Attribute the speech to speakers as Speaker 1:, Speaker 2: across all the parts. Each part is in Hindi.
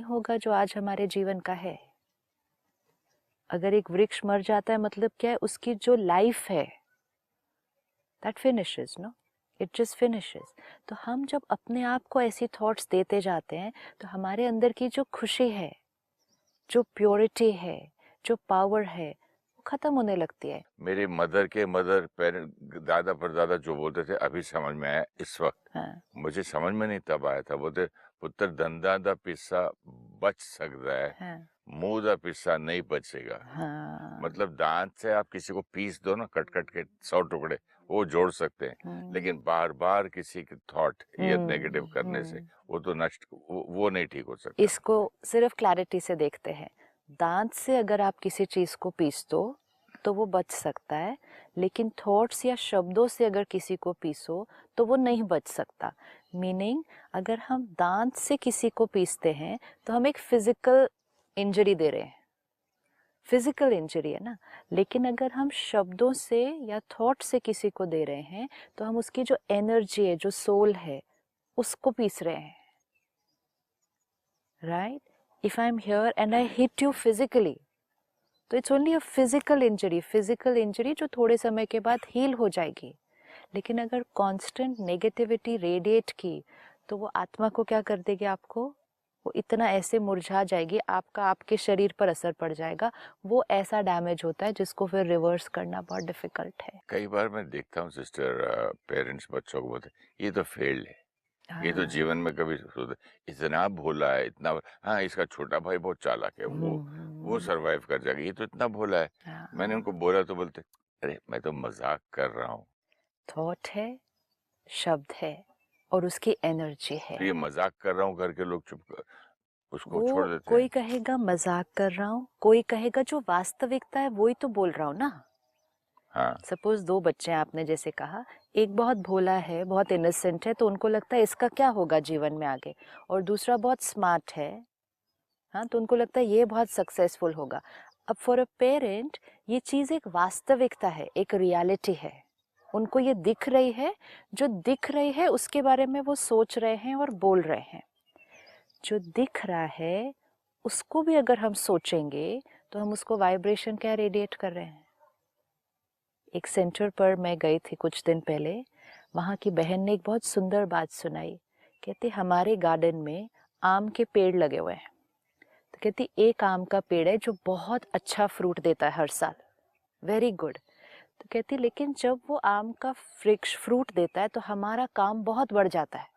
Speaker 1: होगा जो आज हमारे जीवन का है। अगर एक वृक्ष मर जाता है मतलब क्या है, उसकी जो लाइफ है that finishes, no, it just finishes. तो हम जब अपने आप को ऐसी थॉट्स देते जाते हैं तो हमारे अंदर की जो खुशी है, जो प्योरिटी है, जो पावर है, वो खत्म होने लगती है।
Speaker 2: मेरे मदर के मदर पेरेंट दादा परदादा जो बोलते थे अभी समझ में आया इस वक्त।
Speaker 1: हाँ,
Speaker 2: मुझे समझ में नहीं तब आया था। बोलते पुत्र दंदा दा पिस्सा बच सकता है,
Speaker 1: हाँ,
Speaker 2: मुंह दा पिस्सा नहीं बचेगा।
Speaker 1: हाँ।
Speaker 2: मतलब दांत से आप किसी को पीस दो ना, कट कट के 100 टुकड़े, वो जोड़ सकते हैं। लेकिन बार बार किसी की थॉट ये नेगेटिव करने से वो तो नष्ट, वो नहीं ठीक हो सकता।
Speaker 1: इसको सिर्फ क्लैरिटी से देखते हैं। दांत से अगर आप किसी चीज को पीस दो तो वो बच सकता है, लेकिन थॉट्स या शब्दों से अगर किसी को पीसो तो वो नहीं बच सकता। मीनिंग, अगर हम दांत से किसी को पीसते हैं तो हम एक फिजिकल इंजरी दे रहे हैं, फिजिकल इंजरी है ना। लेकिन अगर हम शब्दों से या थॉट से किसी को दे रहे हैं तो हम उसकी जो एनर्जी है, जो सोल है, उसको पीस रहे हैं। Right? If I am here and I hit you physically, तो it's only a physical injury, physical injury जो थोड़े समय के बाद हील हो जाएगी। लेकिन अगर कांस्टेंट नेगेटिविटी रेडिएट की तो वो आत्मा को क्या कर देगी, आपको वो इतना ऐसे मुरझा जाएगी, आपका आपके शरीर पर असर पड़ जाएगा। वो ऐसा डैमेज होता है जिसको फिर रिवर्स करना बहुत डिफिकल्ट है।
Speaker 2: कई बार मैं देखता हूँ सिस्टर, पेरेंट्स बच्चों को बोलते ये तो फेल्ड है, ये तो
Speaker 1: हाँ।
Speaker 2: जीवन में कभी इतना भोला है, इतना। हाँ, इसका छोटा भाई बहुत चालाक है, वो सरवाइव कर जाएगा, ये तो इतना भोला है। मैंने
Speaker 1: हाँ।
Speaker 2: उनको बोला तो बोलते अरे मैं तो मजाक कर रहा हूँ।
Speaker 1: थॉट है, शब्द है, और उसकी एनर्जी है।
Speaker 2: तो ये मजाक कर रहा हूँ करके लोग उसको छोड़
Speaker 1: वो
Speaker 2: देते
Speaker 1: कोई
Speaker 2: हैं।
Speaker 1: कहेगा मजाक कर रहा हूँ, कोई कहेगा जो वास्तविकता है वही तो बोल रहा हूँ ना।
Speaker 2: हाँ।
Speaker 1: सपोज दो बच्चे हैं, आपने जैसे कहा, एक बहुत भोला है, बहुत इनोसेंट है, तो उनको लगता है इसका क्या होगा जीवन में आगे, और दूसरा बहुत स्मार्ट है, हाँ, तो उनको लगता है ये बहुत सक्सेसफुल होगा। अब फॉर अ पेरेंट ये चीज़ एक वास्तविकता है, एक रियलिटी है। उनको ये दिख रही है, जो दिख रही है उसके बारे में वो सोच रहे हैं और बोल रहे हैं। जो दिख रहा है उसको भी अगर हम सोचेंगे तो हम उसको वाइब्रेशन क्या रेडिएट कर रहे हैं। एक सेंटर पर मैं गई थी कुछ दिन पहले, वहाँ की बहन ने एक बहुत सुंदर बात सुनाई। कहती हमारे गार्डन में आम के पेड़ लगे हुए हैं। तो कहती एक आम का पेड़ है जो बहुत अच्छा फ्रूट देता है हर साल, वेरी गुड। तो कहती लेकिन जब वो आम का वृक्ष फ्रूट देता है तो हमारा काम बहुत बढ़ जाता है,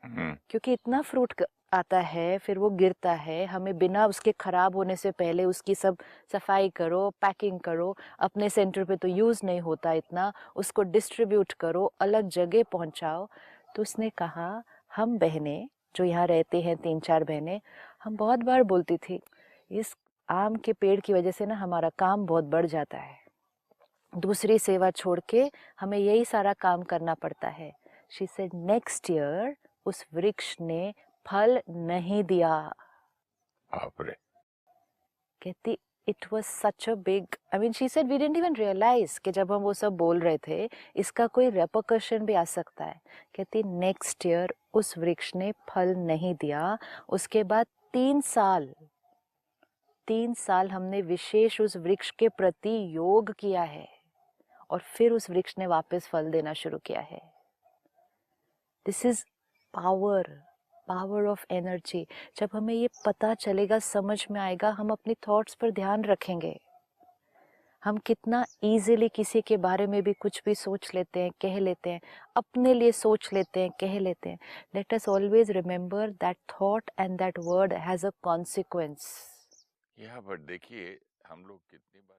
Speaker 2: हम्म।
Speaker 1: क्योंकि इतना फ्रूट आता है, फिर वो गिरता है, हमें बिना उसके खराब होने से पहले उसकी सब सफाई करो, पैकिंग करो, अपने सेंटर पे तो यूज़ नहीं होता इतना, उसको डिस्ट्रीब्यूट करो, अलग जगह पहुंचाओ। तो उसने कहा हम बहनें जो यहाँ रहते हैं, 3-4 बहनें, हम बहुत बार बोलती थी इस आम के पेड़ की वजह से ना हमारा काम बहुत बढ़ जाता है, दूसरी सेवा छोड़ के हमें यही सारा काम करना पड़ता है। शी सेड नेक्स्ट ईयर उस वृक्ष ने फल नहीं दिया।
Speaker 2: बाप रे।
Speaker 1: कहती it was such a big, I mean she said we didn't even realise कि जब हम वो सब बोल रहे थे इसका कोई रेपरकशन भी आ सकता है। कहती नेक्स्ट ईयर उस वृक्ष ने फल नहीं दिया। उसके बाद 3 साल, 3 साल हमने विशेष उस वृक्ष के प्रति योग किया है और फिर उस वृक्ष ने वापस फल देना शुरू किया है। This is power, power of energy. जब हमें ये पता चलेगा, समझ में आएगा, हम अपनी थॉट्स पर ध्यान रखेंगे। हम कितना इजीली किसी के बारे में भी कुछ भी सोच लेते हैं, कह लेते हैं, अपने लिए सोच लेते हैं, कह लेते हैं। Let us always remember that thought and that word has a consequence.
Speaker 2: यहाँ पर देखिए हम लोग कितनी बार